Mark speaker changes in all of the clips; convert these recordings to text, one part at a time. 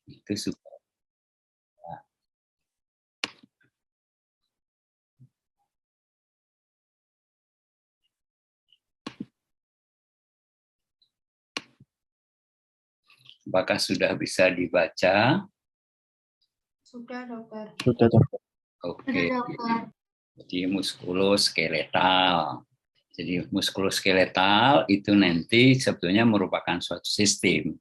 Speaker 1: Itu supaya apakah sudah bisa dibaca?
Speaker 2: Sudah, dokter.
Speaker 3: Sudah, dokter.
Speaker 1: Oke. Jadi muskuloskeletal. Jadi muskuloskeletal itu nanti sebetulnya merupakan suatu sistem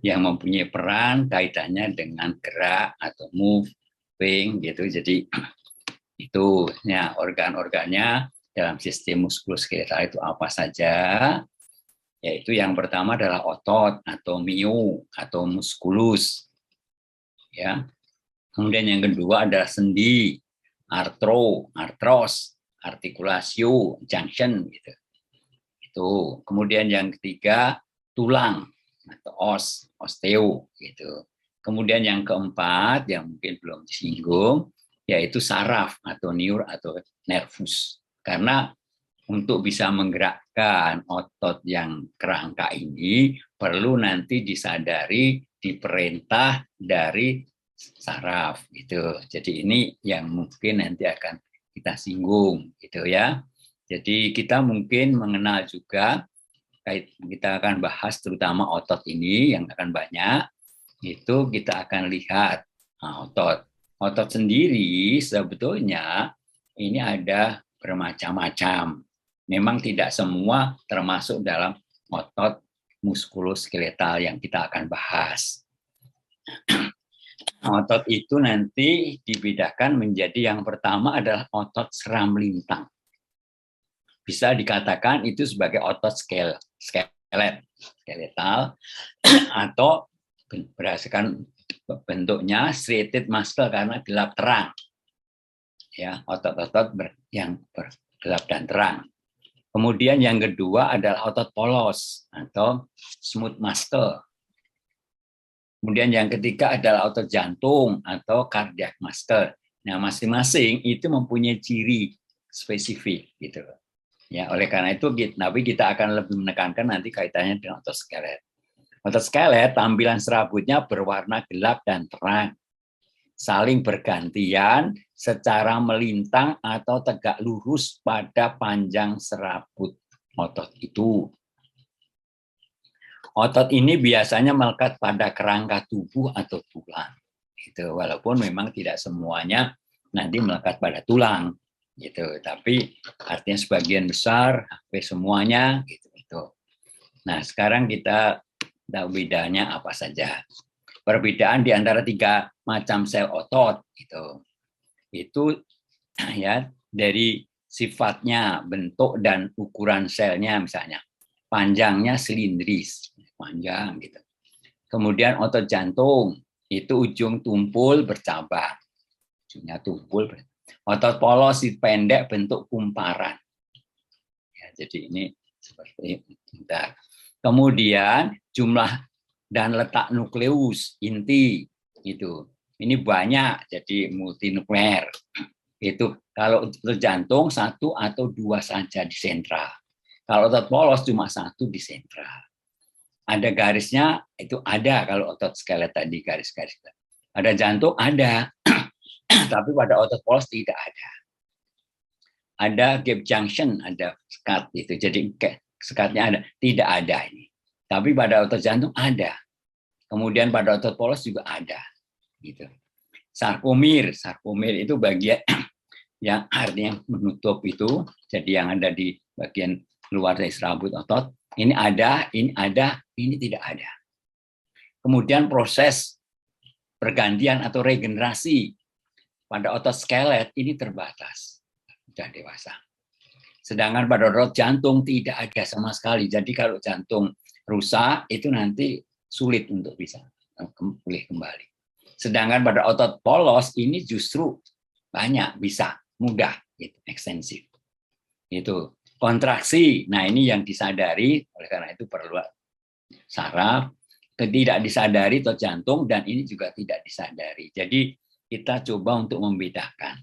Speaker 1: yang mempunyai peran kaitannya dengan gerak atau moving gitu. Jadi itu ya organ-organnya dalam sistem muskuloskeletal itu apa saja? Yaitu yang pertama adalah otot atau mio atau muskulus. Ya. Kemudian yang kedua adalah sendi, artros, artikulasio, junction gitu. Itu. Kemudian yang ketiga tulang atau osteo gitu. Kemudian yang keempat yang mungkin belum disinggung yaitu saraf atau atau nervus. Karena untuk bisa menggerakkan otot yang kerangka ini perlu nanti disadari diperintah dari saraf gitu. Jadi ini yang mungkin nanti akan kita singgung gitu ya. Jadi kita mungkin mengenal juga kita akan bahas terutama otot ini yang akan banyak itu kita akan lihat otot sendiri sebetulnya ini ada bermacam-macam. Memang tidak semua termasuk dalam otot muskuloskeletal yang kita akan bahas. Otot itu nanti dibedakan menjadi yang pertama adalah otot seram lintang. Bisa dikatakan itu sebagai otot skeletal atau berdasarkan bentuknya striated muscle karena gelap terang. Ya, otot-otot yang bergelap dan terang. Kemudian yang kedua adalah otot polos atau smooth muscle. Kemudian yang ketiga adalah otot jantung atau cardiac muscle. Nah, masing-masing itu mempunyai ciri spesifik gitu. Ya, oleh karena itu tapi kita akan lebih menekankan nanti kaitannya dengan otot skelet. Otot skelet tampilan serabutnya berwarna gelap dan terang. Saling bergantian secara melintang atau tegak lurus pada panjang serabut otot itu. Otot ini biasanya melekat pada kerangka tubuh atau tulang. Gitu. Walaupun memang tidak semuanya nanti melekat pada tulang. Gitu. Tapi artinya sebagian besar, hampir semuanya. Gitu. Nah, sekarang kita tahu bedanya apa saja. Perbedaan di antara 3 macam sel otot. Gitu. Itu ya dari sifatnya, bentuk dan ukuran selnya misalnya. Panjangnya silindris, panjang gitu. Kemudian otot jantung itu ujung tumpul bercabang, ujungnya tumpul. Otot polos itu pendek bentuk kumparan. Ya, jadi ini seperti bentar. Kemudian jumlah dan letak nukleus inti itu ini banyak jadi multinukleer. Itu kalau otot jantung 1 atau 2 saja di sentra. Kalau otot polos cuma 1 di sentra. Ada garisnya, itu ada kalau otot skelet tadi garis-garis. Ada jantung, ada. Tapi pada otot polos tidak ada. Ada gap junction, ada sekat. Itu. Jadi sekatnya ada. Tidak ada ini. Tapi pada otot jantung ada. Kemudian pada otot polos juga ada. Gitu. Sarkomir itu bagian yang artinya menutup itu. Jadi yang ada di bagian luar dari serabut otot, ini ada, ini tidak ada. Kemudian proses pergantian atau regenerasi pada otot skelet ini terbatas, sudah dewasa. Sedangkan pada otot jantung tidak ada sama sekali. Jadi kalau jantung rusak itu nanti sulit untuk bisa pulih kembali. Sedangkan pada otot polos ini justru banyak bisa mudah, gitu, ekstensif. Itu kontraksi. Nah, ini yang disadari, oleh karena itu perlu saraf, tidak disadari otot jantung dan ini juga tidak disadari. Jadi kita coba untuk membedakan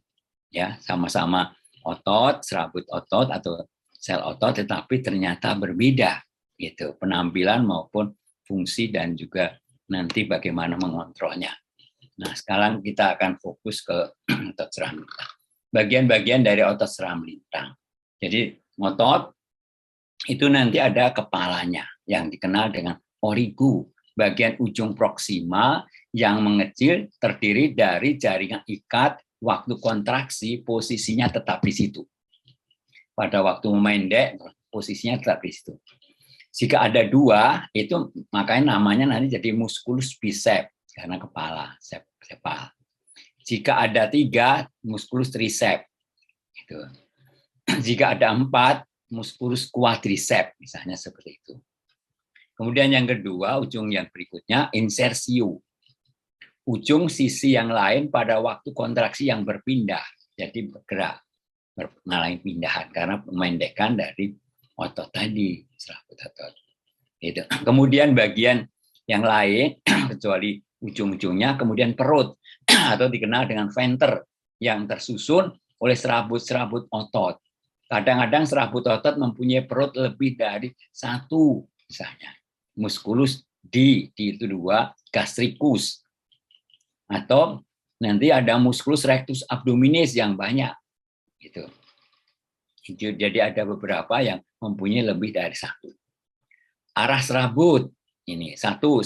Speaker 1: ya, sama-sama otot, serabut otot atau sel otot tetapi ternyata berbeda gitu, penampilan maupun fungsi dan juga nanti bagaimana mengontrolnya. Nah, sekarang kita akan fokus ke otot seram lintang. Bagian-bagian dari otot seram lintang. Jadi otot itu nanti ada kepalanya yang dikenal dengan origo, bagian ujung proksima yang mengecil terdiri dari jaringan ikat. Waktu kontraksi posisinya tetap di situ. Pada waktu memendek posisinya tetap di situ. Jika ada dua, itu makanya namanya nanti jadi musculus bicep karena kepala, sepal. Jika ada tiga, musculus tricep. Gitu. Jika ada empat, musculus quadricep, misalnya seperti itu. Kemudian yang kedua, ujung yang berikutnya, insersio. Ujung sisi yang lain pada waktu kontraksi yang berpindah, jadi bergerak, mengalami pindahan karena memendekkan dari otot tadi, serabut otot. Itu. Kemudian bagian yang lain, kecuali ujung-ujungnya, kemudian perut atau dikenal dengan venter yang tersusun oleh serabut-serabut otot. Kadang-kadang serabut otot mempunyai perut lebih dari satu, misalnya musculus D itu dua, gastricus. Atau nanti ada musculus rectus abdominis yang banyak, gitu. Jadi ada beberapa yang mempunyai lebih dari satu. Arah serabut ini satu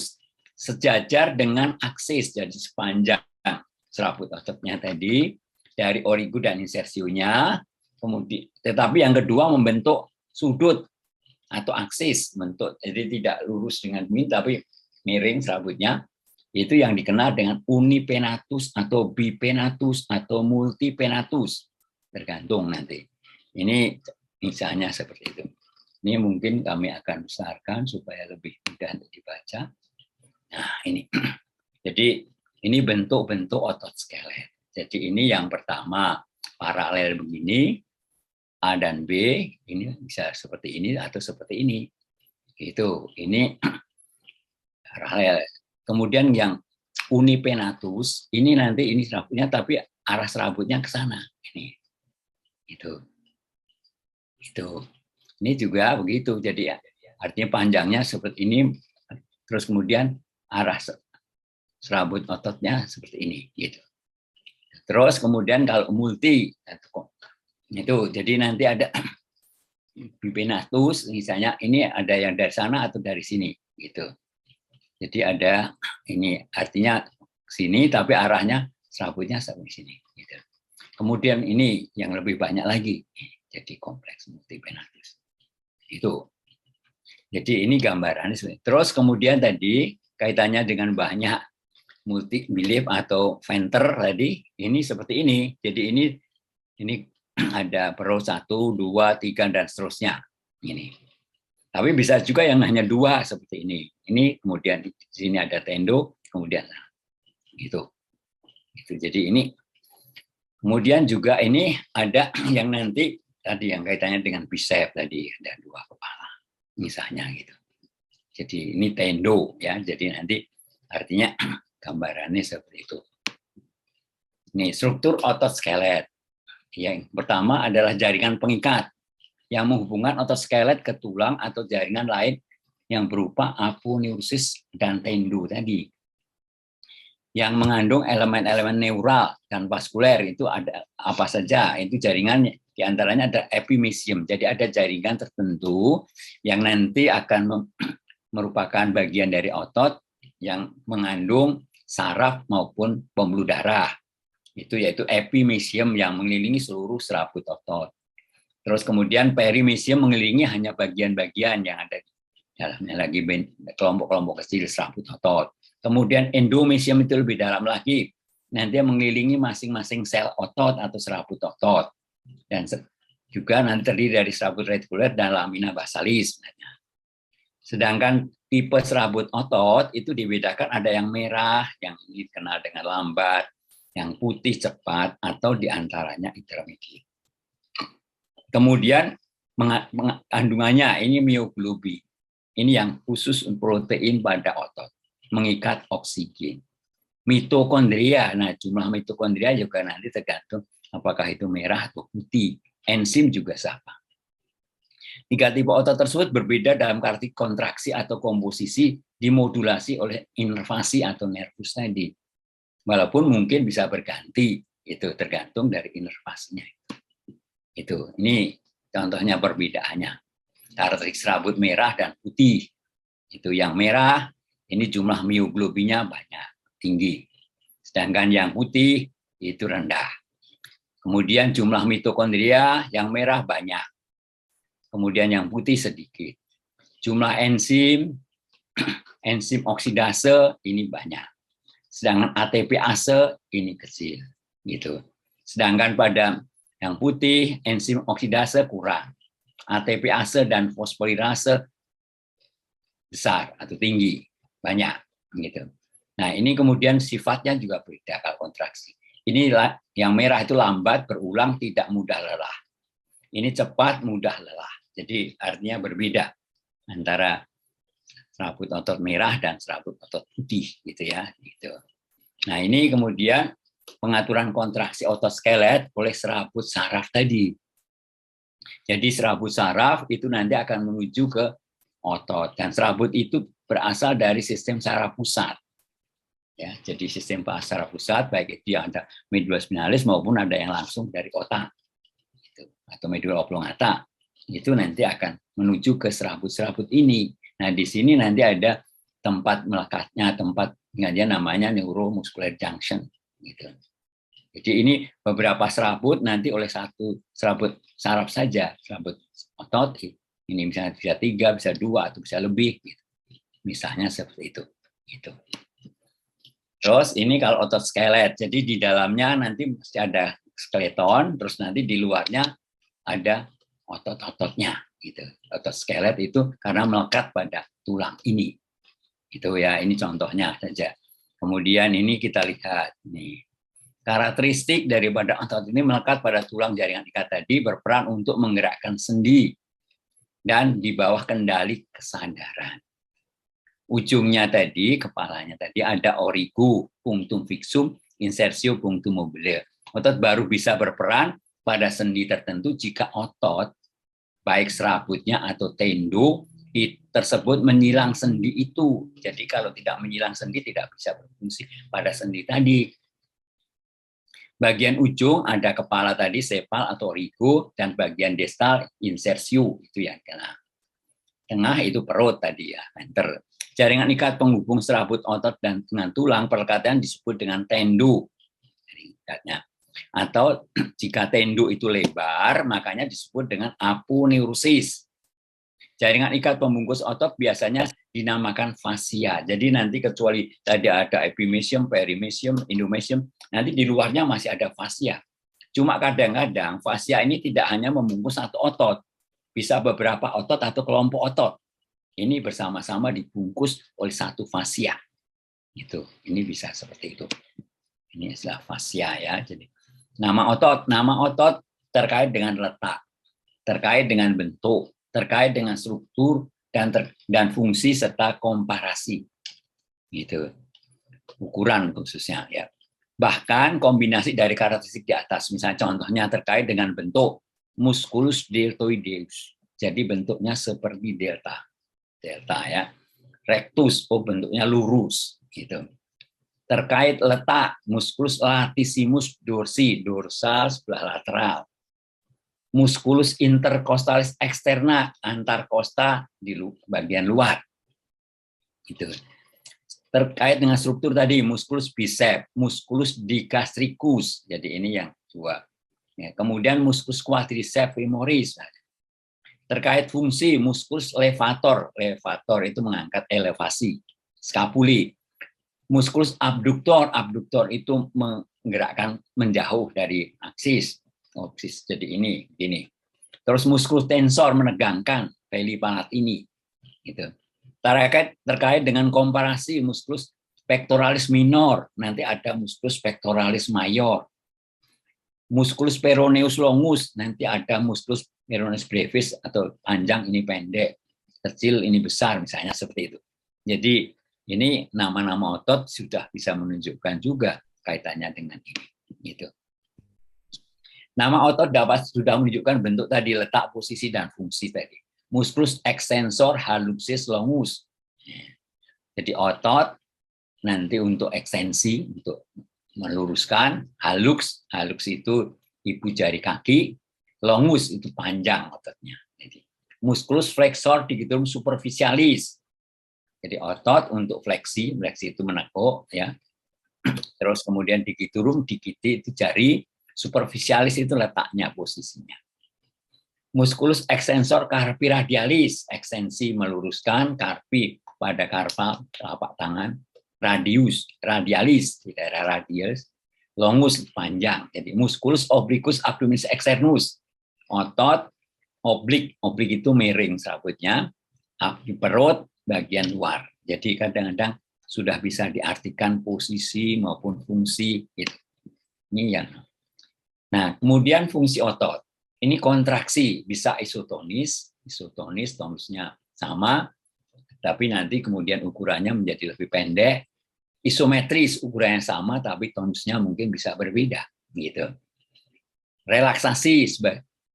Speaker 1: sejajar dengan aksis, jadi sepanjang serabut ototnya tadi dari origo dan insersionya. Kemudian, tetapi yang kedua membentuk sudut atau aksis, bentuk jadi tidak lurus dengan ini, tapi miring serabutnya. Itu yang dikenal dengan unipenatus atau bipenatus atau multipenatus, tergantung nanti. Ini misalnya seperti itu. Ini mungkin kami akan besarkan supaya lebih mudah untuk dibaca. Nah, ini. Jadi ini bentuk-bentuk otot skelet. Jadi ini yang pertama paralel begini, A dan B, ini bisa seperti ini atau seperti ini. Itu, ini paralel. Kemudian yang unipenatus, ini nanti ini serabutnya, tapi arah serabutnya ke sana. Ini, itu. Ini juga begitu. Jadi artinya panjangnya seperti ini, terus kemudian arah serabut ototnya seperti ini. Gitu. Terus kemudian kalau multi, itu jadi nanti ada bipenatus, misalnya ini ada yang dari sana atau dari sini. Gitu. Jadi ada ini artinya sini tapi arahnya serabutnya sampai sini. Gitu. Kemudian ini yang lebih banyak lagi, jadi kompleks multipenatus. Itu. Jadi ini gambarannya. Terus kemudian tadi kaitannya dengan banyak multi bilip atau venter tadi ini seperti ini. Jadi ini ada perut 1, 2, 3 dan seterusnya. Ini. Tapi bisa juga yang hanya 2 seperti ini. Ini kemudian di sini ada tendo, kemudian gitu. Jadi ini kemudian juga ini ada yang nanti tadi yang kaitannya dengan bicep tadi ada 2 kepala misalnya gitu. Jadi ini tendo ya. Jadi nanti artinya gambarannya seperti itu. Ini struktur otot skelet. Yang pertama adalah jaringan pengikat yang menghubungkan otot skelet ke tulang atau jaringan lain yang berupa aponeurosis dan tendo tadi. Yang mengandung elemen-elemen neural dan vaskuler itu ada apa saja? Itu jaringannya. Di antaranya ada epimysium. Jadi ada jaringan tertentu yang nanti akan merupakan bagian dari otot yang mengandung saraf maupun pembuluh darah. Itu yaitu epimysium yang mengelilingi seluruh serabut otot. Terus kemudian perimysium mengelilingi hanya bagian-bagian yang ada di dalamnya lagi kelompok-kelompok kecil serabut otot. Kemudian endomysium itu lebih dalam lagi. Nanti mengelilingi masing-masing sel otot atau serabut otot. Dan juga nanti terdiri dari serabut retikuler dan lamina basalis. Sedangkan tipe serabut otot itu dibedakan ada yang merah, yang ini dikenal dengan lambat, yang putih cepat, atau diantaranya intermediate. Kemudian kandungannya ini mioglobin. Ini yang khusus protein pada otot, mengikat oksigen. Mitokondria, nah jumlah mitokondria juga nanti tergantung apakah itu merah atau putih. Enzim juga sama. 3 tipe otot tersebut berbeda dalam arti kontraksi atau komposisi dimodulasi oleh inervasi atau nervus tadi. Walaupun mungkin bisa berganti, itu tergantung dari inervasinya. Itu, ini contohnya perbedaannya. Karakteristik serabut merah dan putih. Itu yang merah, ini jumlah mioglobinnya banyak, tinggi. Sedangkan yang putih itu rendah. Kemudian jumlah mitokondria yang merah banyak. Kemudian yang putih sedikit. Jumlah enzim oksidase ini banyak. Sedangkan ATPase ini kecil, gitu. Sedangkan pada yang putih enzim oksidase kurang. ATPase dan fosforilase besar atau tinggi, banyak, gitu. Nah, ini kemudian sifatnya juga beda kalau kontraksi. Ini yang merah itu lambat, berulang, tidak mudah lelah. Ini cepat, mudah lelah. Jadi artinya berbeda antara serabut otot merah dan serabut otot putih, gitu ya. Gitu. Nah, ini kemudian pengaturan kontraksi otot skelet oleh serabut saraf tadi. Jadi serabut saraf itu nanti akan menuju ke otot, dan serabut itu berasal dari sistem saraf pusat. Ya, jadi sistem saraf pusat baik itu yang ada medula spinalis maupun ada yang langsung dari otak, gitu, atau medula oblongata. Itu nanti akan menuju ke serabut-serabut ini. Nah, di sini nanti ada tempat melekatnya, tempat namanya neuromuscular junction, gitu. Jadi ini beberapa serabut nanti oleh satu serabut saraf saja, serabut otot ini misalnya bisa 3, bisa 2 atau bisa lebih, gitu. Misalnya seperti itu. Gitu. Terus ini kalau otot skelet, jadi di dalamnya nanti mesti ada skeleton, terus nanti di luarnya ada otot-ototnya, gitu. Otot skelet itu karena melekat pada tulang ini, gitu ya. Ini contohnya saja. Kemudian ini kita lihat nih. Karakteristik daripada otot ini melekat pada tulang jaringan ikat tadi berperan untuk menggerakkan sendi dan di bawah kendali kesadaran. Ujungnya tadi, kepalanya tadi ada origo, punctum fixum, insertio punctum mobile. Otot baru bisa berperan pada sendi tertentu jika otot, baik serabutnya atau tendo, tersebut menyilang sendi itu. Jadi kalau tidak menyilang sendi, tidak bisa berfungsi pada sendi tadi. Bagian ujung ada kepala tadi, sepal atau origo, dan bagian distal, insertio, itu yang kena. Tengah itu perut tadi ya, venter. Jaringan ikat penghubung serabut otot dan dengan tulang perlekatan disebut dengan tendo. Ikatnya. Atau jika tendo itu lebar, makanya disebut dengan aponeurosis. Jaringan ikat pembungkus otot biasanya dinamakan fascia. Jadi nanti kecuali tadi ada epimysium, perimysium, endomysium, nanti di luarnya masih ada fascia. Cuma kadang-kadang fascia ini tidak hanya membungkus satu otot, bisa beberapa otot atau kelompok otot. Ini bersama-sama dibungkus oleh satu fascia. Itu, ini bisa seperti itu. Ini istilah fascia ya. Jadi nama otot terkait dengan letak, terkait dengan bentuk, terkait dengan struktur dan fungsi serta komparasi. Gitu. Ukuran khususnya ya. Bahkan kombinasi dari karakteristik di atas, misalnya contohnya terkait dengan bentuk musculus deltoideus. Jadi bentuknya seperti delta ya. Rectus, bentuknya lurus gitu. Terkait letak, musculus latissimus dorsi, dorsal sebelah lateral. Musculus intercostalis externa, antar kosta di bagian luar. Gitu. Terkait dengan struktur tadi, musculus bicep, musculus digastricus. Jadi ini yang dua. Ya, kemudian musculus quadriceps femoris. Terkait fungsi, musculus levator itu mengangkat elevasi, skapuli. Musculus abductor itu menggerakkan menjauh dari aksis. Jadi ini. Terus musculus tensor menegangkan belly palat ini. Gitu. Terkait dengan komparasi, musculus pectoralis minor, nanti ada musculus pectoralis mayor. Musculus peroneus longus, nanti ada musculus peroneus brevis atau panjang ini pendek, kecil ini besar, misalnya seperti itu. Jadi ini nama-nama otot sudah bisa menunjukkan juga kaitannya dengan ini. Gitu. Nama otot sudah menunjukkan bentuk tadi, letak, posisi, dan fungsi tadi. Musculus extensor hallucis longus. Jadi otot nanti untuk ekstensi, untuk meluruskan, halux itu ibu jari kaki, longus itu panjang ototnya. Jadi musculus flexor digitorum superficialis. Jadi otot untuk fleksi itu menekuk ya. Terus kemudian digitorum, digiti itu jari, superficialis itu letaknya posisinya. Musculus extensor carpi radialis, ekstensi meluruskan, carpi pada karpa telapak tangan, radialis di daerah radius, longus panjang. Jadi musculus obliquus abdominis externus, otot oblik itu miring serabutnya di perut bagian luar. Jadi kadang-kadang sudah bisa diartikan posisi maupun fungsi gitu. Ini yang. Nah, kemudian fungsi otot. Ini kontraksi, bisa isotonis, tonusnya sama, tapi nanti kemudian ukurannya menjadi lebih pendek, isometris ukurannya sama, tapi tonusnya mungkin bisa berbeda, gitu. Relaksasi,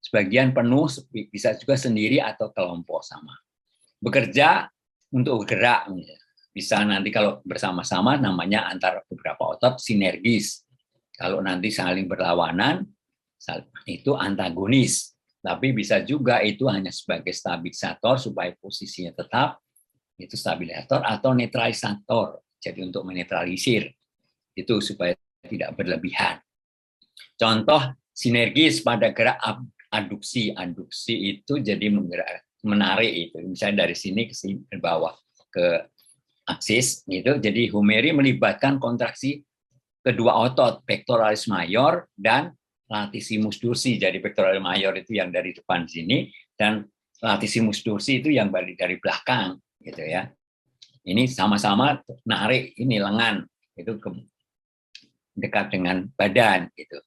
Speaker 1: sebagian penuh, bisa juga sendiri atau kelompok sama. Bekerja untuk bergerak, bisa nanti kalau bersama-sama namanya antara beberapa otot sinergis. Kalau nanti saling berlawanan, itu antagonis. Tapi bisa juga itu hanya sebagai stabilisator supaya posisinya tetap, itu stabilisator atau netralisator. Jadi untuk menetralisir, itu supaya tidak berlebihan. Contoh sinergis pada gerak aduksi. Aduksi itu jadi menarik itu. Misalnya dari sini ke sini ke bawah ke aksis gitu. Jadi humeri melibatkan kontraksi kedua otot, pectoralis major dan latissimus dorsi. Jadi pectoralis major itu yang dari depan sini dan latissimus dorsi itu yang dari belakang gitu ya. Ini sama-sama narik ini lengan itu dekat dengan badan gitu.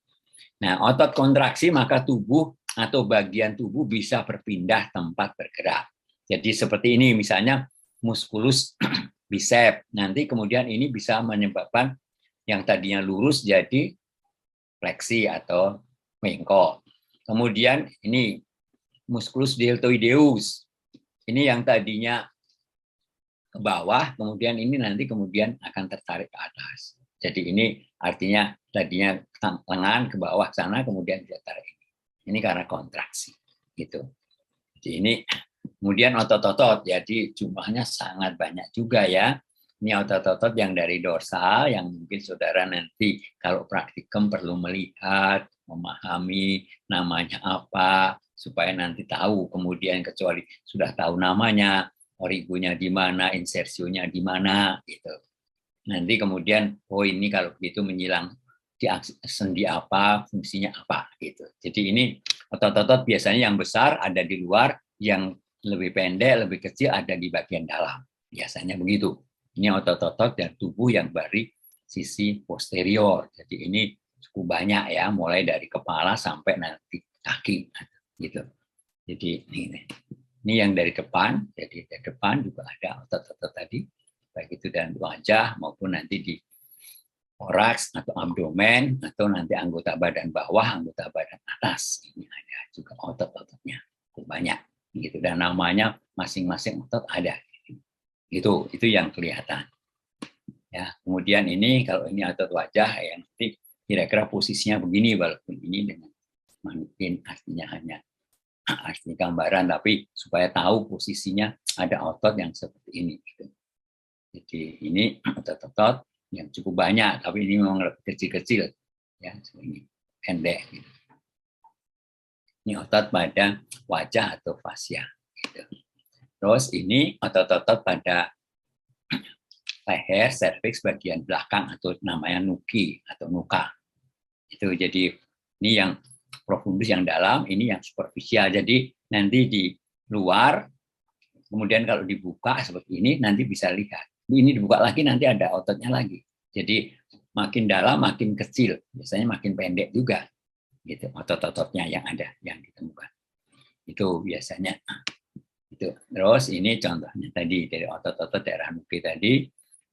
Speaker 1: Nah, otot kontraksi maka tubuh atau bagian tubuh bisa berpindah tempat bergerak. Jadi seperti ini misalnya musculus bicep. Nanti kemudian ini bisa menyebabkan yang tadinya lurus jadi fleksi atau bengkok. Kemudian ini musculus deltoideus. Ini yang tadinya ke bawah, kemudian ini nanti kemudian akan tertarik ke atas. Jadi ini artinya tadinya lengan ke bawah sana, kemudian dia tarik ini. Ini karena kontraksi, gitu. Jadi ini kemudian otot-otot, jadi jumlahnya sangat banyak juga ya. Ini otot-otot yang dari dorsal, yang mungkin saudara nanti kalau praktikum perlu melihat, memahami namanya apa, supaya nanti tahu. Kemudian kecuali sudah tahu namanya, origonya di mana, insersionya di mana, gitu. Nanti kemudian, oh ini kalau begitu menyilang di sendi apa, fungsinya apa, gitu. Jadi ini otot-otot biasanya yang besar ada di luar, yang lebih pendek, lebih kecil ada di bagian dalam. Biasanya begitu. Ini otot-otot dan tubuh yang dari sisi posterior. Jadi ini cukup banyak ya, mulai dari kepala sampai nanti kaki, gitu. Jadi ini yang dari depan. Jadi dari depan juga ada otot-otot tadi, baik itu dan wajah maupun nanti di toraks atau abdomen atau nanti anggota badan bawah, anggota badan atas. Ini ada juga otot-ototnya cukup banyak, gitu. Dan namanya masing-masing otot ada. Itu yang kelihatan. Ya, kemudian ini kalau ini otot wajah yang nanti kira-kira posisinya begini, walaupun ini dengan mungkin artinya hanya arti gambaran, tapi supaya tahu posisinya ada otot yang seperti ini. Gitu. Jadi ini otot-otot yang cukup banyak, tapi ini memang lebih kecil-kecil, ya, ini pendek. Gitu. Ini otot pada wajah atau fascia. Gitu. Terus ini otot-otot pada leher, serviks bagian belakang atau namanya nuki atau nuka. Itu jadi ini yang profundus yang dalam, ini yang superficial. Jadi nanti di luar, kemudian kalau dibuka seperti ini nanti bisa lihat. Ini dibuka lagi nanti ada ototnya lagi. Jadi makin dalam makin kecil, biasanya makin pendek juga. Gitu otot-ototnya yang ada yang ditemukan. Itu biasanya. Itu. Terus ini contohnya tadi dari otot-otot daerah nuki tadi.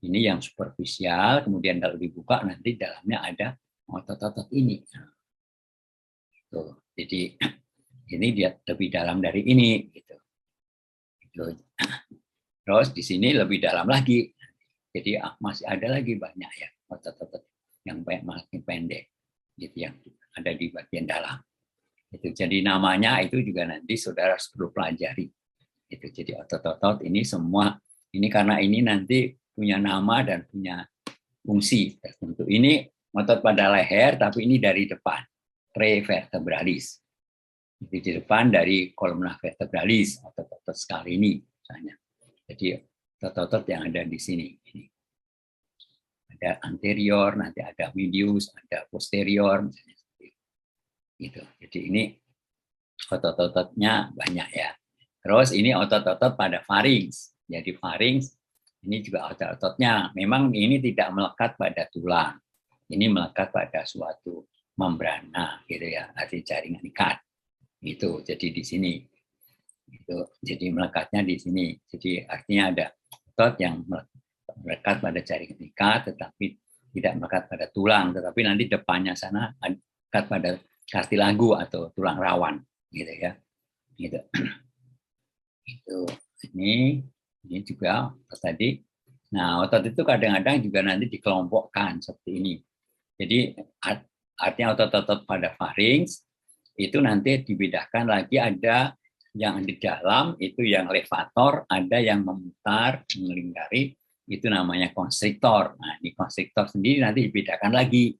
Speaker 1: Ini yang superficial, kemudian kalau dibuka nanti dalamnya ada otot-otot ini. Tuh, jadi ini dia lebih dalam dari ini. Gitu. Terus di sini lebih dalam lagi. Jadi masih ada lagi banyak ya otot-otot yang makin pendek, gitu yang ada di bagian dalam. Itu jadi namanya itu juga nanti saudara perlu pelajari. Itu jadi otot-otot ini semua ini karena ini nanti punya nama dan punya fungsi tertentu. Ini otot pada leher, tapi ini dari depan, prevertebralis. Jadi di depan dari columna vertebralis, otot-otot sekali ini misalnya. Jadi otot-otot yang ada di sini. Ada anterior, nanti ada medius, ada posterior, misalnya seperti itu. Gitu. Jadi ini otot-ototnya banyak ya. Terus ini otot-otot pada farinks. Jadi farinks ini juga otot-ototnya. Memang ini tidak melekat pada tulang. Ini melekat pada suatu membrana gitu ya, arti jaringan ikat. Itu jadi di sini. Itu jadi melekatnya di sini. Jadi artinya ada otot yang melekat pada jaringan ikat tetapi tidak melekat pada tulang, tetapi nanti depannya sana melekat pada kartilago atau tulang rawan gitu ya. Gitu. Itu ini juga tadi. Nah, otot itu kadang-kadang juga nanti dikelompokkan seperti ini. Jadi artinya otot-otot pada farinks itu nanti dibedakan lagi, ada yang di dalam itu yang levator, ada yang memutar, melingkari, itu namanya konstriktor. Nah, ini konstriktor sendiri nanti dibedakan lagi.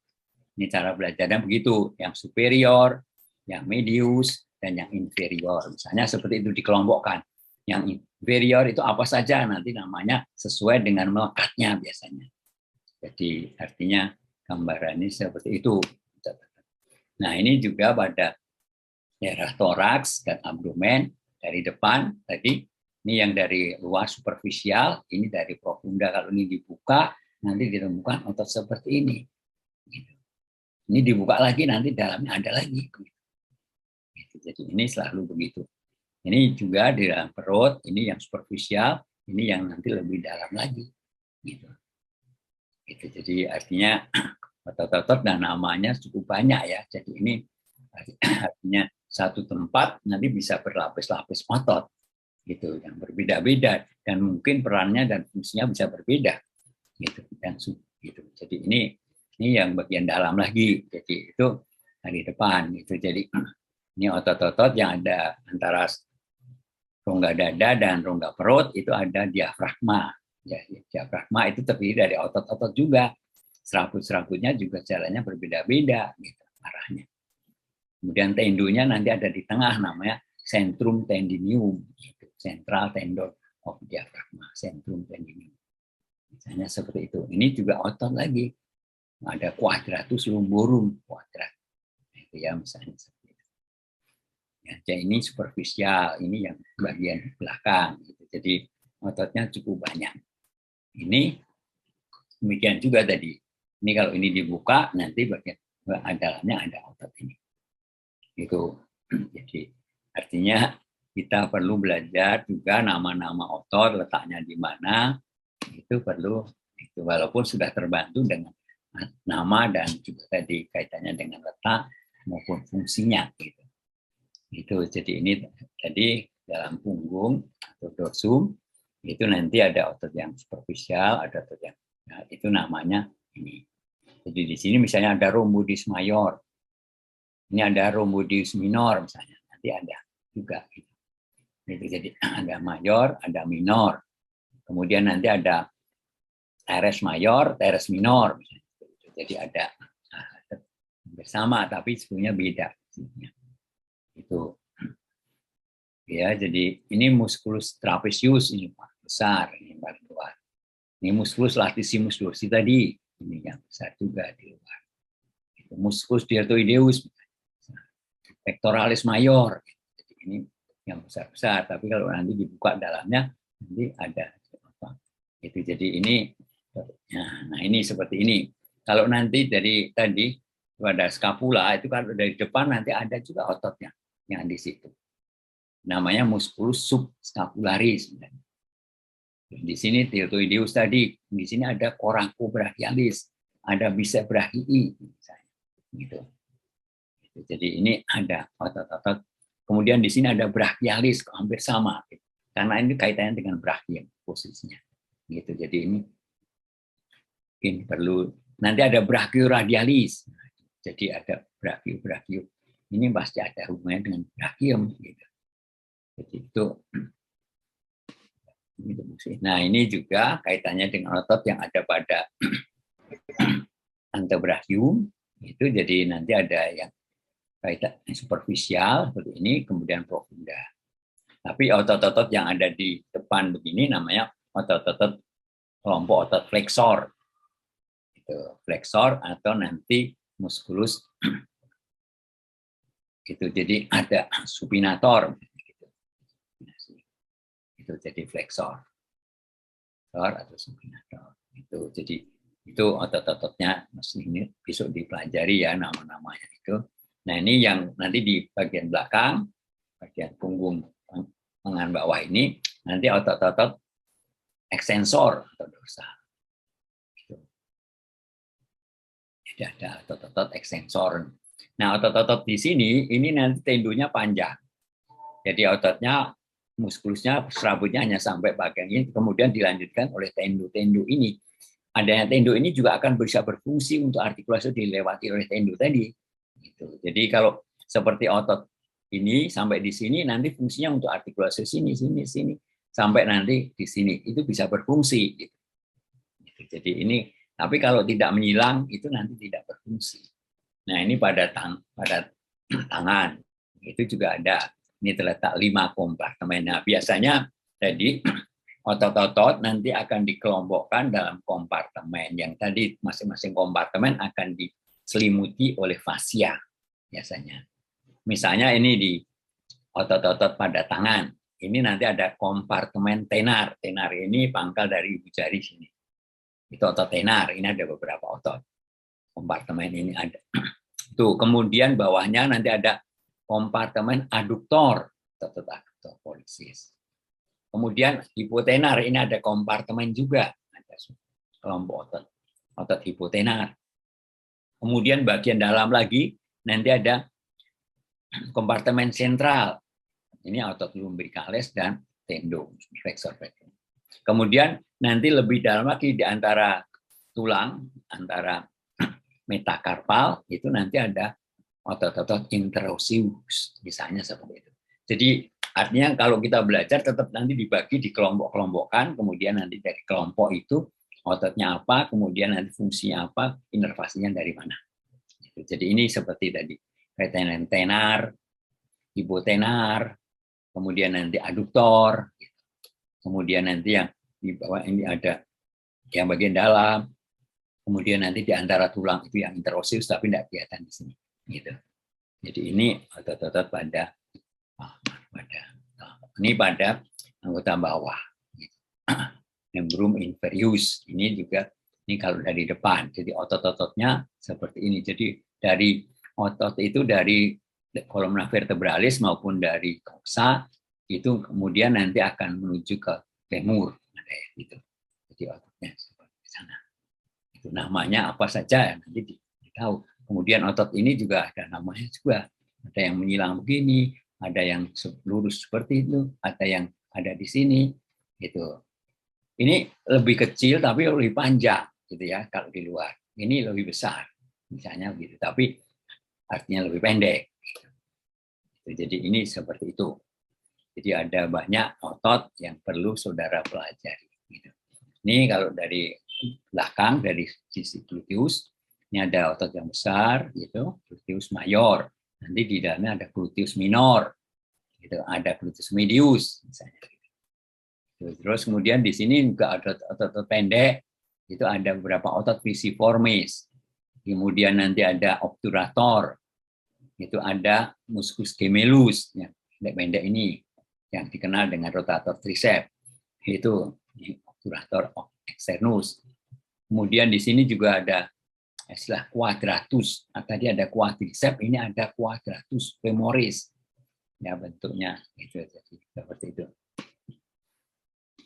Speaker 1: Ini cara belajarnya begitu, yang superior, yang medius, dan yang inferior. Misalnya seperti itu dikelompokkan. Yang inferior itu apa saja nanti namanya sesuai dengan melekatnya biasanya. Jadi artinya gambarannya seperti itu. Nah, ini juga pada daerah toraks dan abdomen dari depan tadi, ini yang dari luar superficial, ini dari profunda. Kalau ini dibuka nanti ditemukan otot seperti ini. Ini dibuka lagi nanti dalamnya ada lagi. Jadi ini selalu begitu. Ini juga di dalam perut, ini yang superficial, ini yang nanti lebih dalam lagi. Gitu. Jadi artinya otot-otot dan namanya cukup banyak ya. Jadi ini artinya satu tempat nanti bisa berlapis-lapis otot gitu yang berbeda-beda dan mungkin perannya dan fungsinya bisa berbeda gitu dan gitu. Jadi ini yang bagian dalam lagi. Jadi itu dari depan gitu. Jadi ini otot-otot yang ada antara rongga dada dan rongga perut itu ada diafragma. Ya, diafragma itu terdiri dari otot-otot juga. Serabut-serabutnya juga jalannya berbeda-beda gitu arahnya. Kemudian tendonya nanti ada di tengah, namanya centrum tendinium, gitu. Central tendon of diafragma, centrum tendinium. Misalnya seperti itu. Ini juga otot lagi. Ada quadratus lumborum, kuadrat. Itu ya misalnya seperti itu. Ya, jadi ini superficial, ini yang bagian belakang. Gitu. Jadi ototnya cukup banyak. Ini demikian juga tadi. Ini kalau ini dibuka, nanti bagian dalamnya ada otot ini. Itu. Jadi artinya kita perlu belajar juga nama-nama otot, letaknya di mana. Itu perlu. Itu walaupun sudah terbantu dengan nama dan juga tadi kaitannya dengan letak maupun fungsinya. Gitu. Itu jadi ini tadi dalam punggung atau dorsum itu nanti ada otot yang superficial, ada otot yang itu namanya ini. Jadi di sini misalnya ada rhomboides mayor, ini ada rhomboides minor misalnya, nanti ada juga. Gitu. Jadi ada mayor, ada minor, kemudian nanti ada teres mayor, teres minor, misalnya. Jadi ada bersama tapi sebenarnya beda. Itu ya, jadi ini musculus trapezius ini besar, ini paling luar. Ini musculus latissimus dorsi tadi, ini yang besar juga di luar. Itu musculus deltoideus, pectoralis mayor. Jadi ini yang besar-besar, tapi kalau nanti dibuka dalamnya nanti ada apa? Itu jadi ini. Nah, ini seperti ini. Kalau nanti dari tadi pada scapula itu kalau dari depan nanti ada juga ototnya yang di situ. Namanya musculus subscapularis. Di sini deltoideus tadi, di sini ada coracobrachialis, ada bicep brachii, gitu. Jadi ini ada otot-otot. Kemudian di sini ada brachialis, hampir sama, karena ini kaitannya dengan brachium posisinya. Gitu. Jadi ini mungkin perlu nanti ada brachioradialis. Jadi ada brachio. Ini pasti ada hubungannya dengan brachium gitu. Jadi itu. Nah, ini juga kaitannya dengan otot yang ada pada antebrachium. Itu jadi nanti ada yang kaitan superficial seperti ini, kemudian profunda. Tapi otot-otot yang ada di depan begini namanya otot-otot kelompok otot flexor. Itu flexor atau nanti musculus itu. Jadi ada supinator itu jadi flexor atau supinator itu. Jadi itu otot-ototnya mesti ini besok dipelajari ya nama-namanya itu. Nah, ini yang nanti di bagian belakang, bagian punggung lengan bawah ini nanti otot-otot extensor atau dorsal. Jadi ada otot-otot extensor. Nah, otot-otot di sini ini nanti tendunya panjang. Jadi ototnya muskulusnya serabutnya hanya sampai bagian ini, kemudian dilanjutkan oleh tendu-tendu ini. Adanya tendu ini juga akan bisa berfungsi untuk artikulasi dilewati oleh tendu tadi. Gitu. Jadi kalau seperti otot ini sampai di sini nanti fungsinya untuk artikulasi sini sampai nanti di sini itu bisa berfungsi. Gitu. Jadi ini, tapi kalau tidak menyilang itu nanti tidak berfungsi. Nah, ini pada tangan itu juga ada. Ini terletak 5 kompartemen. Nah, biasanya jadi otot-otot nanti akan dikelompokkan dalam kompartemen. Yang tadi masing-masing kompartemen akan diselimuti oleh fascia biasanya. Misalnya ini di otot-otot pada tangan. Ini nanti ada kompartemen tenar. Tenar ini pangkal dari ibu jari sini. Itu otot tenar. Ini ada beberapa otot. Kompartemen ini ada. Tuh, kemudian bawahnya nanti ada kompartemen aduktor, otot aduktor pollicis. Kemudian hipotenar, ini ada kompartemen juga, ada kelompok otot hipotenar. Kemudian bagian dalam lagi nanti ada kompartemen sentral, ini otot lumbricalis dan tendon, flexor. Kemudian nanti lebih dalam lagi di antara tulang, antara metakarpal itu nanti ada otot-otot interosseus, misalnya seperti itu. Jadi artinya kalau kita belajar tetap nanti dibagi di kelompok-kelompokkan, kemudian nanti dari kelompok itu ototnya apa, kemudian nanti fungsinya apa, inervasinya dari mana. Jadi ini seperti tadi kaitan tenar, hipotenar, kemudian nanti aduktor, kemudian nanti yang di bawah ini ada yang bagian dalam, kemudian nanti di antara tulang itu yang interosseus tapi tidak kelihatan di sini. Gitu. Jadi ini otot-otot pada anggota bawah. Gitu. Membrum inferius ini juga ini kalau dari depan. Jadi otot-ototnya seperti ini. Jadi dari otot itu dari kolumna vertebralis maupun dari coxa itu kemudian nanti akan menuju ke femur. Gitu. Jadi ototnya seperti sana. Itu namanya apa saja nanti ditahu. Kemudian otot ini juga ada namanya juga. Ada yang menyilang begini, ada yang lurus seperti itu, ada yang ada di sini. Gitu. Ini lebih kecil tapi lebih panjang, gitu ya. Kalau di luar, ini lebih besar, misalnya gitu. Tapi artinya lebih pendek. Gitu. Jadi ini seperti itu. Jadi ada banyak otot yang perlu saudara pelajari. Gitu. Ini kalau dari belakang, dari sisi gluteus. Ini ada otot yang besar, gitu, gluteus mayor. Nanti di dalamnya ada gluteus minor, gitu, ada gluteus medius, misalnya. Terus kemudian di sini juga ada otot-otot pendek, itu ada beberapa otot pisiformis. Kemudian nanti ada obturator, itu ada musculus gemellus, yang pendek-pendek ini, yang dikenal dengan rotator triceps, itu obturator externus. Kemudian di sini juga ada istilah quadratus. Tadi ada quadriceps, ini ada quadratus femoris. Ya bentuknya itu seperti itu.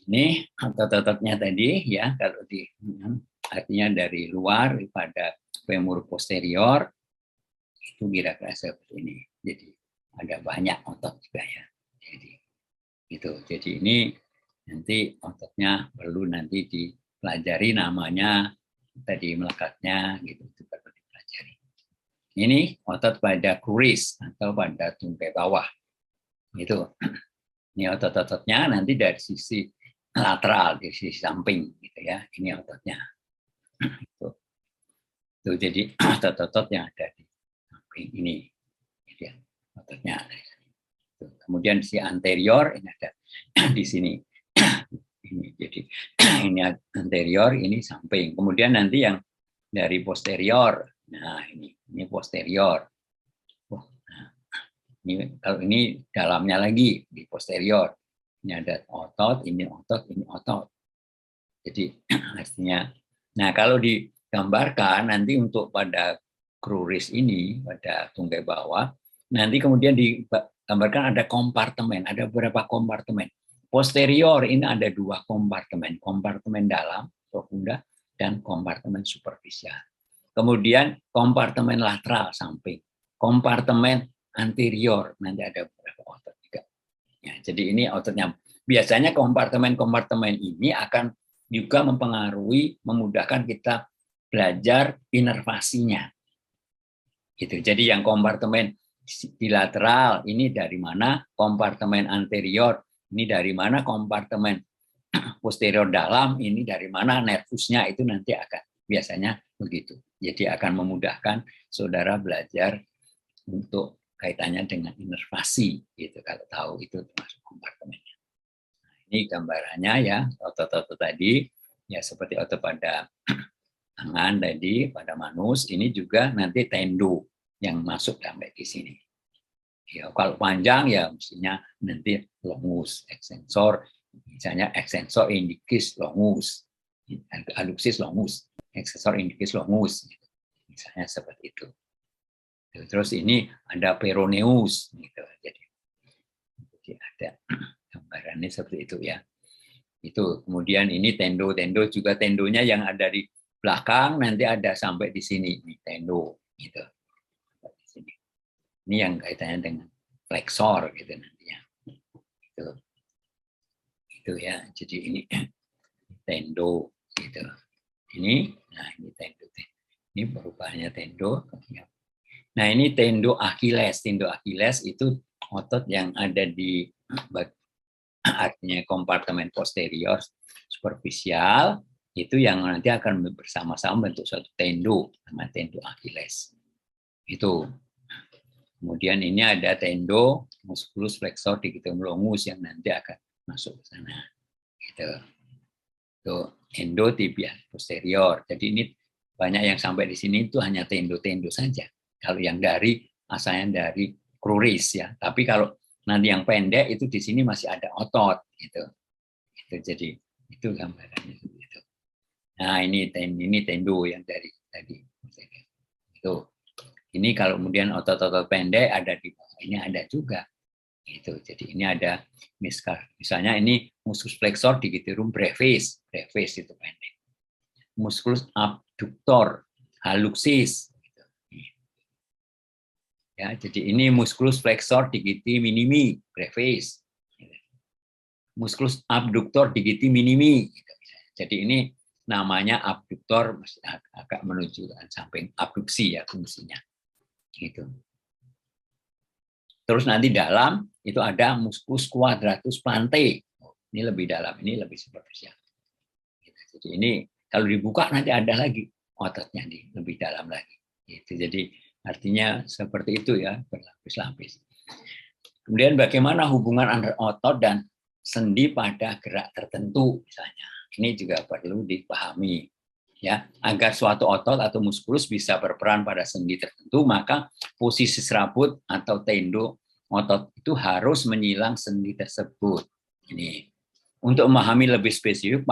Speaker 1: Ini otot-ototnya tadi ya, kalau di artinya dari luar pada femur posterior itu kira-kira seperti ini. Jadi ada banyak otot juga ya. Jadi itu. Jadi ini nanti ototnya perlu nanti dipelajari namanya tadi melekatnya gitu itu perlu dipelajari. Ini otot pada kruris atau pada tungkai bawah. Itu. Ini otot-ototnya nanti dari sisi lateral, dari sisi samping gitu ya. Ini ototnya. Itu jadi otot-otot yang ada di samping ini. Gitu ya. Ototnya. Kemudian si anterior ini ada di sini. Ini jadi ini anterior, ini samping. Kemudian nanti yang dari posterior. Nah, ini posterior. Nah, ini kalau ini dalamnya lagi di posterior. Ini ada otot, ini otot, ini otot. Jadi artinya, nah kalau digambarkan nanti untuk pada kruris ini, pada tungkai bawah, nanti kemudian digambarkan ada kompartemen, ada beberapa kompartemen. Posterior ini ada 2 kompartemen, kompartemen dalam, profunda, dan kompartemen superficial. Kemudian kompartemen lateral, samping. Kompartemen anterior, nanti ada beberapa otot juga. Ya, jadi ini ototnya. Biasanya kompartemen-kompartemen ini akan juga mempengaruhi, memudahkan kita belajar inervasinya. Gitu. Jadi yang kompartemen di lateral ini dari mana, kompartemen anterior ini dari mana, kompartemen posterior dalam ini dari mana, nervusnya itu nanti akan biasanya begitu. Jadi akan memudahkan saudara belajar untuk kaitannya dengan inervasi gitu, kalau tahu itu termasuk kompartemennya. Nah, ini gambarannya ya, otot-otot tadi ya seperti otot pada tangan tadi, pada manus, ini juga nanti tendo yang masuk sampai di sini. Ya, kalau panjang ya mestinya nanti longus, extensor, misalnya extensor indicus longus, adductus longus, extensor indicus longus, misalnya seperti itu. Terus ini ada peroneus, gitu. Jadi ada gambarannya seperti itu ya. Itu kemudian ini tendo juga tendonya yang ada di belakang nanti ada sampai di sini, ini tendo, gitu. Ini yang kaitannya dengan flexor gitu nantinya. Itu ya. Jadi ini tendo gitu. Ini, nah ini tendo. Ini perubahannya tendo. Nah ini tendo Achilles. Tendo Achilles itu otot yang ada di artinya kompartemen posterior superficial, itu yang nanti akan bersama-sama bentuk suatu tendo, nama tendo Achilles. Itu. Kemudian ini ada tendo musculus flexor digitorum longus yang nanti akan masuk ke sana. Gitu. Itu endotibial posterior. Jadi ini banyak yang sampai di sini itu hanya tendo-tendo saja. Kalau yang dari asalnya dari kruris ya. Tapi kalau nanti yang pendek itu di sini masih ada otot gitu. Itu jadi itu gambarannya gitu. Nah, ini tendo yang dari tadi. Itu. Ini kalau kemudian otot-otot pendek ada di bawah, ini ada juga. Gitu. Jadi ini ada misalnya ini musculus flexor digitorum brevis, brevis itu pendek. Musculus abductor hallucis. Ya, jadi ini musculus flexor digiti minimi, brevis. Musculus abductor digiti minimi. Jadi ini namanya abductor, agak menuju samping abduksi ya fungsinya. Gitu. Terus nanti dalam itu ada musculus quadratus plantae. Ini lebih dalam, ini lebih superficial. Jadi ini kalau dibuka nanti ada lagi ototnya nih, lebih dalam lagi. Gitu. Jadi artinya seperti itu ya, berlapis-lapis. Kemudian bagaimana hubungan antara otot dan sendi pada gerak tertentu misalnya. Ini juga perlu dipahami. Ya, agar suatu otot atau muskulus bisa berperan pada sendi tertentu, maka posisi serabut atau tendo otot itu harus menyilang sendi tersebut. Ini untuk memahami lebih spesifik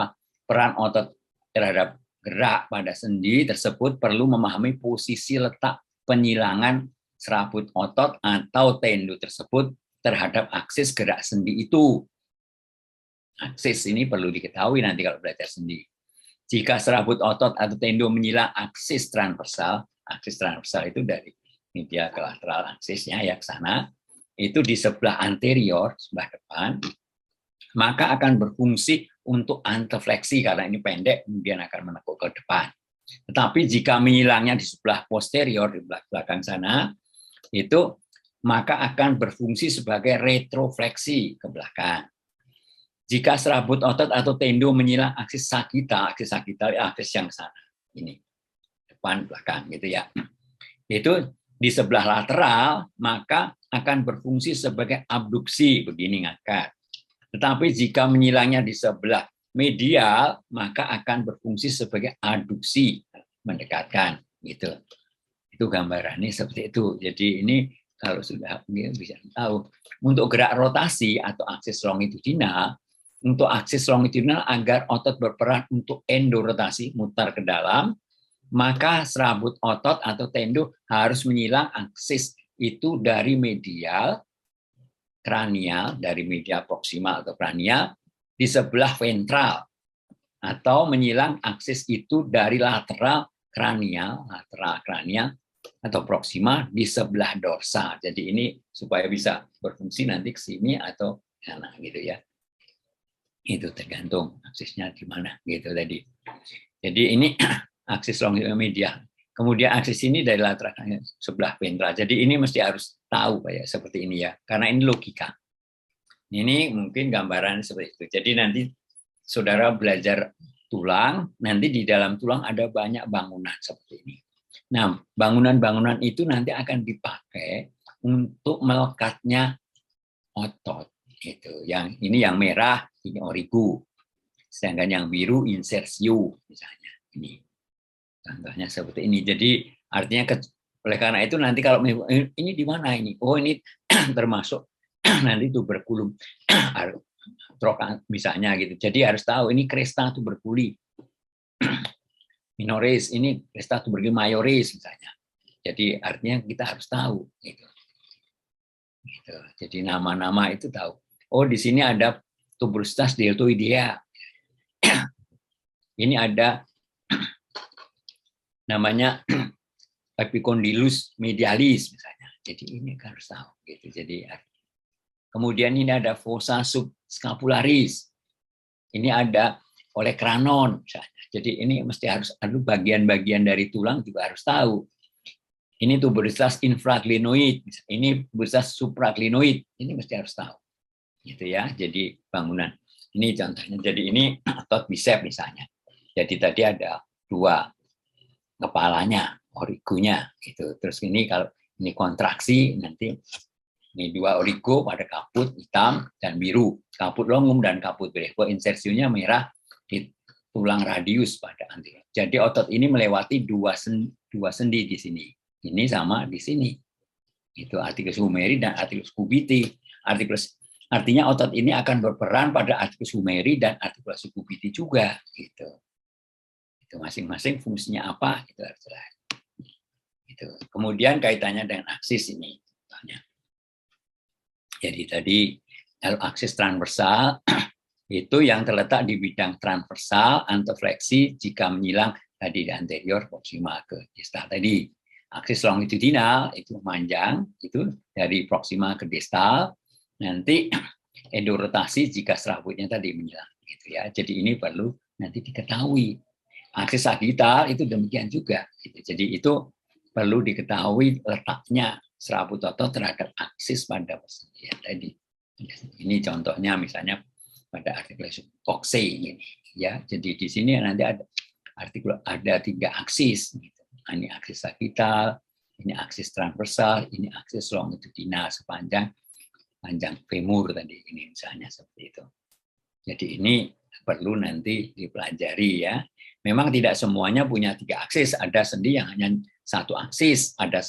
Speaker 1: peran otot terhadap gerak pada sendi tersebut perlu memahami posisi letak penyilangan serabut otot atau tendo tersebut terhadap aksis gerak sendi itu. Aksis ini perlu diketahui nanti kalau belajar sendi. Jika serabut otot atau tendo menyilang aksis transversal itu dari media ke lateral aksisnya ya ke sana, itu di sebelah anterior, sebelah depan, maka akan berfungsi untuk anterfleksi karena ini pendek, kemudian akan menekuk ke depan. Tetapi jika menyilangnya di sebelah posterior, di belakang sana, itu maka akan berfungsi sebagai retrofleksi ke belakang. Jika serabut otot atau tendo menyilang aksis sagital aksis yang sana, ini depan belakang gitu ya. Itu di sebelah lateral maka akan berfungsi sebagai abduksi, begini ngangkat. Tetapi jika menyilangnya di sebelah medial maka akan berfungsi sebagai aduksi, mendekatkan gitu. Itu gambarannya seperti itu. Jadi ini kalau sudah bisa tahu untuk gerak rotasi atau aksis longitudinal, untuk aksis longitudinal agar otot berperan untuk endorotasi, mutar ke dalam, maka serabut otot atau tendo harus menyilang aksis itu dari medial kranial, dari medial proksimal atau kranial di sebelah ventral, atau menyilang aksis itu dari lateral kranial atau proksima di sebelah dorsal. Jadi ini supaya bisa berfungsi nanti ke sini atau sana gitu ya. Itu tergantung aksisnya di mana gitu tadi. Jadi ini aksis longitudinal medial. Kemudian aksis ini dari lateral sebelah ventral. Jadi ini mesti harus tahu kayak seperti ini ya, karena ini logika. Ini mungkin gambaran seperti itu. Jadi nanti saudara belajar tulang, nanti di dalam tulang ada banyak bangunan seperti ini. Nah, bangunan-bangunan itu nanti akan dipakai untuk melekatnya otot. Gitu. Yang ini yang merah, ini origo. Sedangkan yang biru insersio misalnya. Ini contohnya seperti ini. Jadi artinya oleh karena itu nanti kalau ini di mana ini? Oh ini termasuk nanti tuberkulum misalnya gitu. Jadi harus tahu ini cresta tuberculi minoris, ini cresta tuberculi majoris misalnya. Jadi artinya kita harus tahu gitu. Gitu. Jadi nama-nama itu tahu. Oh di sini ada tuberositas deltoidea. Ini ada namanya epicondylus medialis misalnya. Jadi ini harus tahu gitu. Jadi kemudian ini ada fossa subscapularis. Ini ada olecranon misalnya. Jadi ini mesti harus ada bagian-bagian dari tulang juga harus tahu. Ini tuberositas infraglenoid, ini tuberositas supraglenoid. Ini mesti harus tahu. Gitu ya. Jadi bangunan. Ini contohnya. Jadi ini otot bicep misalnya. Jadi tadi ada dua kepalanya, origonya gitu. Terus ini kalau ini kontraksi nanti ini dua origo pada kaput hitam dan biru, kaput longum dan kaput brevo, insersinya merah di tulang radius pada anterior. Jadi otot ini melewati dua sendi di sini. Ini sama di sini. Itu articulus humeri dan articulus cubiti. Artinya otot ini akan berperan pada articulus humeri dan articulus cubiti juga gitu. Itu masing-masing fungsinya apa itu harus jelas. Itu. Kemudian kaitannya dengan aksis ini. Jadi tadi kalau aksis transversal itu yang terletak di bidang transversal antofleksi jika menyilang tadi di anterior proksima ke distal tadi. Aksis longitudinal itu panjang itu dari proksima ke distal. Nanti endorotasi jika serabutnya tadi menyilang gitu ya. Jadi ini perlu nanti diketahui. Aksis sagital itu demikian juga. Jadi itu perlu diketahui letaknya serabut otot terhadap aksis pada persendian tadi. Ini contohnya misalnya pada artikulasi Coxae ini ya. Jadi di sini nanti ada ada 3 aksis gitu. Ini aksis sagital, ini aksis transversal, ini aksis longitudinal sepanjang femur tadi ini misalnya seperti itu. Jadi ini perlu nanti dipelajari ya. Memang tidak semuanya punya 3 aksis, ada sendi yang hanya 1 aksis, ada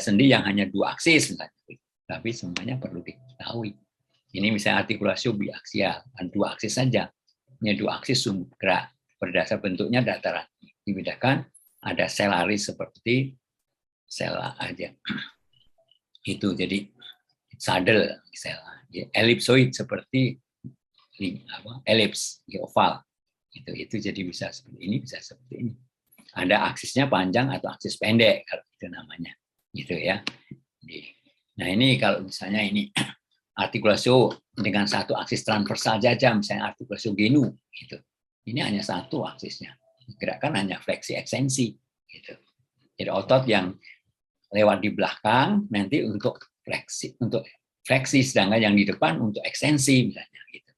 Speaker 1: sendi yang hanya 2 aksis misalnya. Tapi semuanya perlu diketahui. Ini misalnya artikulasi biaksial, 2 aksis saja. Ini 2 aksis sumbu gerak. Berdasar bentuknya dataran. Dibedakan ada selaris seperti sel aja. Itu jadi saddle misalnya. Ellipsoid seperti elips, oval. Itu jadi bisa seperti ini, bisa seperti ini. Ada aksisnya panjang atau aksis pendek kalau itu namanya. Gitu ya. Nah, ini kalau misalnya ini artikulasio dengan 1 aksis transversal saja, misalnya artikulasio genu gitu. Ini hanya 1 aksisnya. gerakan hanya fleksi ekstensi gitu. Jadi otot yang lewat di belakang nanti untuk fleksi, sedangkan yang di depan untuk ekstensi misalnya gitu.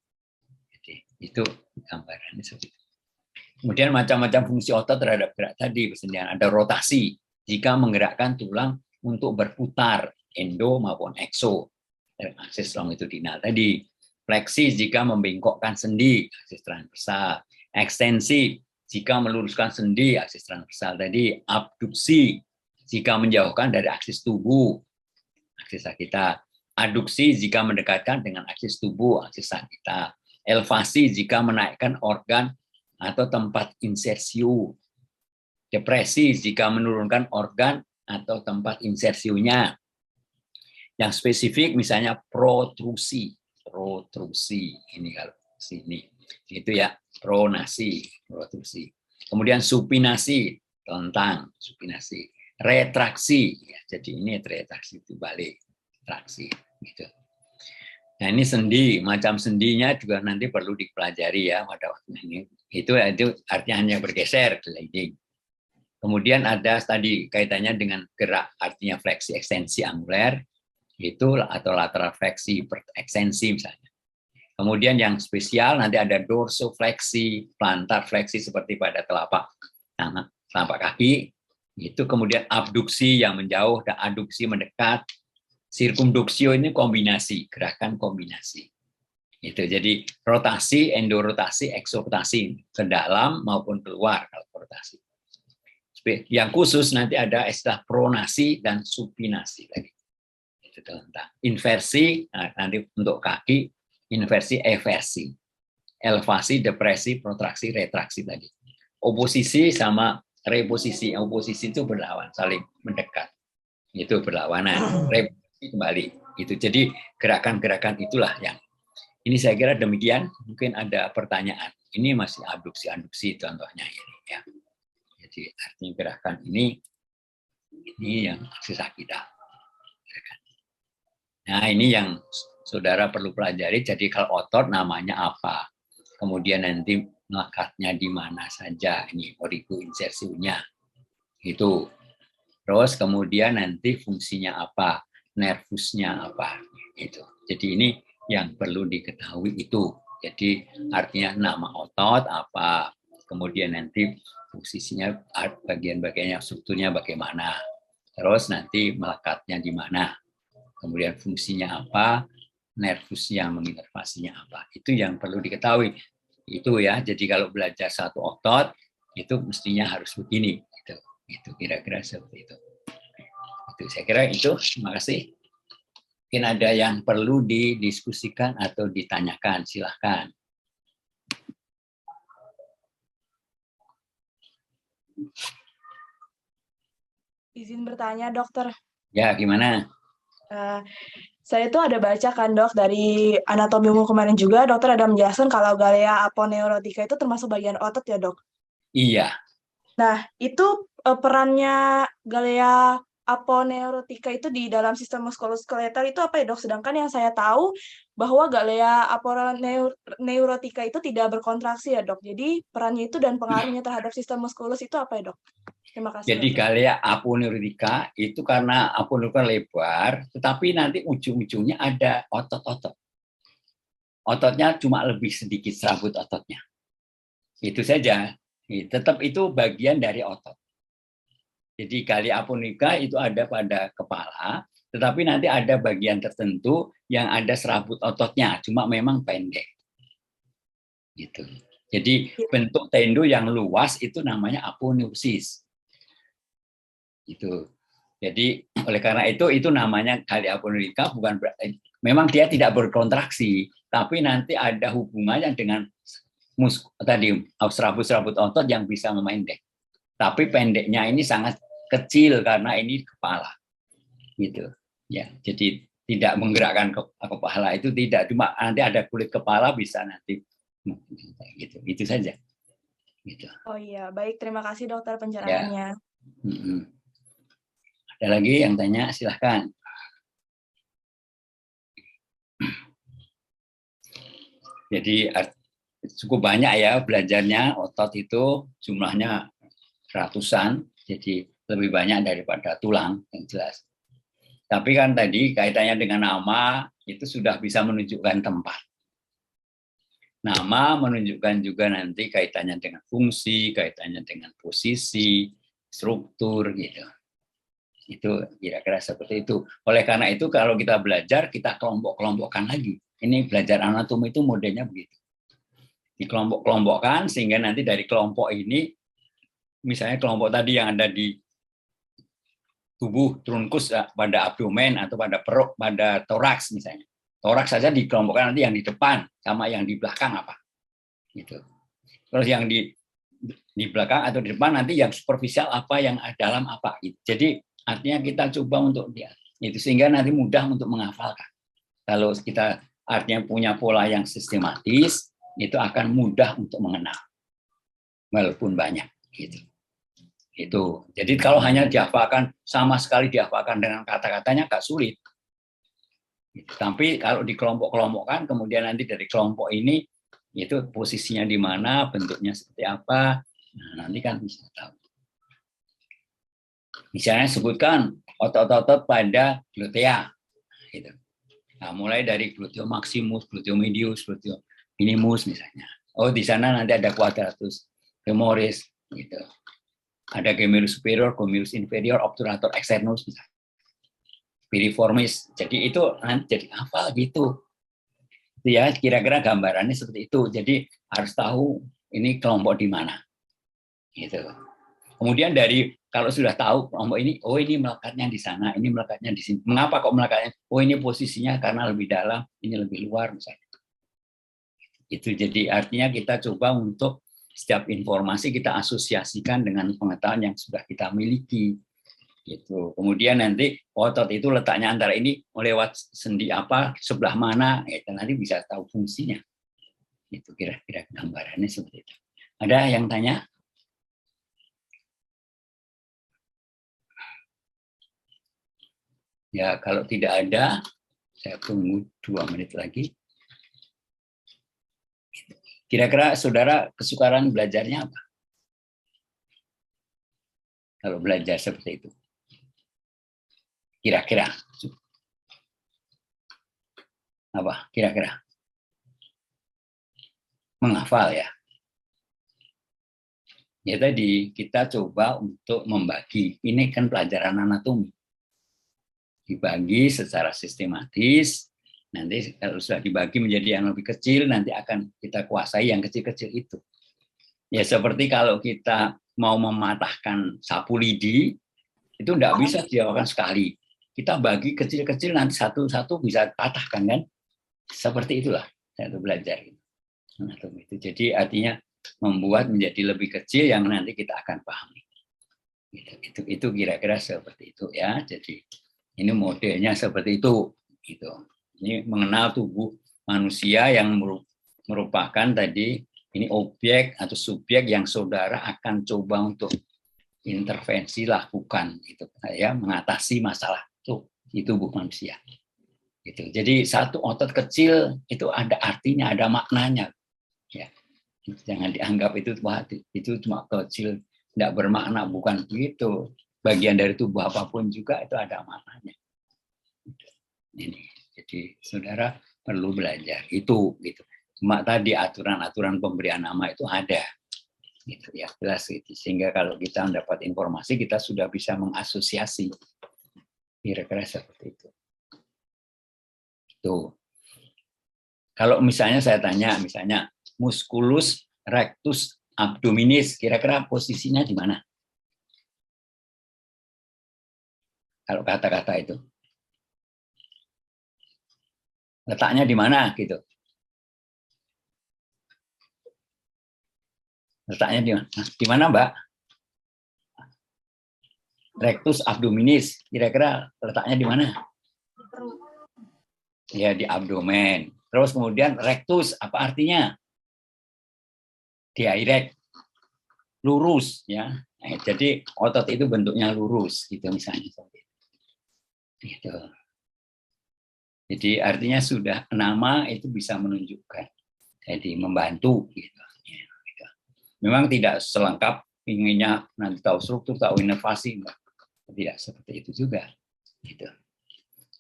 Speaker 1: Jadi itu gambarannya seperti itu. Kemudian macam-macam fungsi otot terhadap gerak tadi, misalnya ada rotasi jika menggerakkan tulang untuk berputar endo maupun ekso dari aksis longitudinal tadi. Fleksi jika membengkokkan sendi aksis transversal, ekstensi jika meluruskan sendi aksis transversal tadi, abduksi jika menjauhkan dari aksis tubuh aksis kita, aduksi jika mendekatkan dengan aksis tubuh aksis kita, elevasi jika menaikkan organ atau tempat insersiu, depresi jika menurunkan organ atau tempat insersiunya. Yang spesifik misalnya protrusi ini kalau sini itu ya, pronasi, protrusi. Kemudian supinasi, telentang, supinasi, retraksi ya, jadi ini retraksi itu balik, traksi gitu. Nah ini sendi, macam sendinya juga nanti perlu dipelajari ya pada waktu ini. Itu artinya hanya bergeser, gliding. Kemudian ada tadi kaitannya dengan gerak, artinya fleksi ekstensi anguler, itu atau lateral fleksi ekstensi misalnya. Kemudian yang spesial nanti ada dorsofleksi, plantar fleksi seperti pada telapak kaki. Itu kemudian abduksi yang menjauh dan aduksi mendekat. Sirkumduksio ini kombinasi, gerakan kombinasi. Itu jadi rotasi, endorotasi, eksorotasi ke dalam maupun keluar kalau rotasi. Yang khusus nanti ada istilah pronasi dan supinasi lagi. Itu tentang inversi, nah, nanti untuk kaki inversi, eversi, elevasi, depresi, protraksi, retraksi tadi. Oposisi sama reposisi, oposisi itu berlawan, saling mendekat. Itu berlawanan, reposisi kembali. Itu jadi gerakan-gerakan itulah yang ini saya kira demikian. Mungkin ada pertanyaan. Ini masih abduksi contohnya ini ya. Jadi artinya gerakan ini yang susah kita. Nah ini yang saudara perlu pelajari. Jadi kalau otot namanya apa? Kemudian nanti melekatnya di mana saja. Ini origo insersiunya. Itu. Terus kemudian nanti fungsinya apa? Nervusnya apa? Itu. Jadi ini yang perlu diketahui itu. Jadi artinya nama otot apa? Kemudian nanti fungsinya bagian-bagiannya, strukturnya bagaimana. Terus nanti melekatnya di mana. Kemudian fungsinya apa, nervusnya menginervasinya apa. Itu yang perlu diketahui. Itu ya, jadi kalau belajar satu otot, itu mestinya harus begini. Itu kira-kira seperti itu. Saya kira itu, terima kasih. Mungkin ada yang perlu didiskusikan atau ditanyakan, silahkan.
Speaker 2: Izin bertanya, dokter.
Speaker 1: Ya, gimana?
Speaker 2: Saya itu ada baca kan, dok, dari anatomimu kemarin juga, dokter ada menjelaskan kalau galea aponeurotica itu termasuk bagian otot ya, dok?
Speaker 1: Iya.
Speaker 2: Nah, itu perannya galea aponeurotica itu di dalam sistem muskuloskeletal itu apa ya, dok? Sedangkan yang saya tahu bahwa galea aponeurotica itu tidak berkontraksi ya, dok. Jadi perannya itu dan pengaruhnya terhadap sistem muskulus itu apa ya, dok? Terima kasih.
Speaker 1: Jadi galea aponeurotica itu karena aponeurotica lebar, tetapi nanti ujung-ujungnya ada otot-otot. Ototnya cuma lebih sedikit serabut ototnya. Itu saja. Tetap itu bagian dari otot. Jadi galea aponeurotica itu ada pada kepala, tetapi nanti ada bagian tertentu yang ada serabut ototnya, cuma memang pendek. Gitu. Jadi bentuk tendo yang luas itu namanya aponeurosis. Itu. Jadi oleh karena itu namanya galea aponeurotica, bukan memang dia tidak berkontraksi, tapi nanti ada hubungannya dengan tadi serabut-serabut otot yang bisa memendek. Tapi pendeknya ini sangat kecil karena ini kepala, gitu. Ya, jadi tidak menggerakkan kepala itu tidak, cuma nanti ada kulit kepala bisa nanti, gitu. Itu saja. Gitu.
Speaker 2: Oh iya, baik. Terima kasih dokter pencerahannya.
Speaker 1: Ya. Ada lagi yang tanya, silahkan. Jadi cukup banyak ya belajarnya, otot itu jumlahnya ratusan, jadi lebih banyak daripada tulang yang jelas. Tapi kan tadi kaitannya dengan nama itu sudah bisa menunjukkan tempat. Nama menunjukkan juga nanti kaitannya dengan fungsi, kaitannya dengan posisi, struktur gitu. Itu kira-kira seperti itu. Oleh karena itu kalau kita belajar, kita kelompok-kelompokkan lagi. Ini belajar anatomi itu modelnya begitu. Dikelompok-kelompokkan sehingga nanti dari kelompok ini, misalnya kelompok tadi yang ada di tubuh trunkus pada abdomen atau pada perut, pada toraks misalnya. Toraks saja dikelompokkan nanti yang di depan sama yang di belakang apa. Gitu. Terus yang di belakang atau di depan nanti yang superficial apa, yang dalam apa. Jadi artinya kita coba untuk lihat itu sehingga nanti mudah untuk menghafalkan. Kalau kita artinya punya pola yang sistematis, itu akan mudah untuk mengenal, walaupun banyak. Gitu. Itu. Jadi kalau hanya dihafalkan sama sekali dihafalkan dengan kata-katanya agak sulit. Tapi kalau dikelompok-kelompokkan, kemudian nanti dari kelompok ini itu posisinya di mana, bentuknya seperti apa, nah, nanti kan bisa tahu. Misalnya sebutkan otot-otot pada glutea. Gitu. Nah, mulai dari gluteus maximus, gluteus medius, gluteus minimus misalnya. Oh, di sana nanti ada quadratus femoris, gitu. Ada gemellus superior, gemellus inferior, obturator externus, misalnya. Piriformis. Jadi itu nanti jadi hafal gitu. Ya, kira-kira gambarannya seperti itu. Jadi harus tahu ini kelompok di mana. Gitu. Kemudian dari kalau sudah tahu kelompok ini, oh ini melekatnya di sana, ini melekatnya di sini. Mengapa kok melekatnya? Oh ini posisinya karena lebih dalam, ini lebih luar misalnya. Itu jadi artinya kita coba untuk setiap informasi kita asosiasikan dengan pengetahuan yang sudah kita miliki. Gitu. Kemudian nanti otot itu letaknya antara ini lewat sendi apa, sebelah mana, itu nanti bisa tahu fungsinya. Itu kira-kira gambarannya seperti itu. Ada yang tanya? Ya, kalau tidak ada, saya tunggu 2 menit lagi. Kira-kira saudara kesukaan belajarnya apa? Kalau belajar seperti itu. Kira-kira. Apa? Kira-kira. Menghafal ya. Ya tadi, kita coba untuk membagi. Ini kan pelajaran anatomi. Dibagi secara sistematis, nanti kalau sudah dibagi menjadi yang lebih kecil, nanti akan kita kuasai yang kecil-kecil itu. Ya seperti kalau kita mau mematahkan sapu lidi, itu tidak bisa dilakukan sekali. Kita bagi kecil-kecil, nanti satu-satu bisa patahkan kan? Seperti itulah saya belajar. Jadi artinya membuat menjadi lebih kecil yang nanti kita akan pahami. Itu kira-kira seperti itu ya. Jadi ini modelnya seperti itu, gitu. Ini mengenal tubuh manusia yang merupakan tadi ini objek atau subjek yang saudara akan coba untuk intervensi lakukan, gitu ya, mengatasi masalah itu tubuh manusia. Gitu. Jadi satu otot kecil itu ada artinya, ada maknanya, ya. Jangan dianggap itu cuma kecil, tidak bermakna, bukan begitu. Bagian dari tubuh apapun juga itu ada maknanya. Ini, jadi saudara perlu belajar itu, gitu. Cuma tadi aturan-aturan pemberian nama itu ada, gitu ya, jelas gitu. Sehingga kalau kita mendapat informasi kita sudah bisa mengasosiasi, kira-kira seperti itu. Tuh. Kalau misalnya saya tanya, misalnya musculus rectus abdominis, kira-kira posisinya di mana? Kalau kata-kata itu. Letaknya di mana gitu? Letaknya di mana? Di mana, Mbak? Rectus abdominis, kira-kira letaknya di mana? Ya, di abdomen. Terus kemudian rectus, apa artinya? Direct, lurus ya. Nah, jadi otot itu bentuknya lurus gitu misalnya. Gitu. Jadi artinya sudah nama itu bisa menunjukkan. Jadi membantu gitu. Memang tidak selengkap inginnya nanti tahu struktur, tahu inovasi, enggak. Tidak seperti itu juga. Gitu.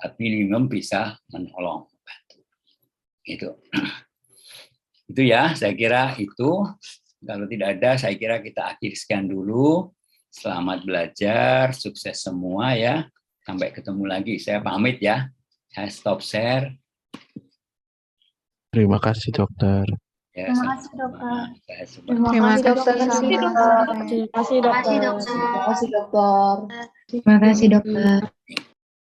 Speaker 1: Tapi minimum bisa menolong, membantu. Gitu. Itu ya, saya kira itu. Kalau tidak ada, saya kira kita akhiri sekian dulu. Selamat belajar, sukses semua ya. Sampai ketemu lagi. Saya pamit ya. Saya stop share.
Speaker 3: Terima kasih, dokter.
Speaker 1: Ya,
Speaker 4: Terima kasih, dokter.
Speaker 1: Terima
Speaker 4: Terima kasih, dokter.
Speaker 2: Terima kasih, dokter.
Speaker 4: Terima kasih, dokter.
Speaker 2: Terima kasih, dokter.
Speaker 4: Terima kasih, dokter.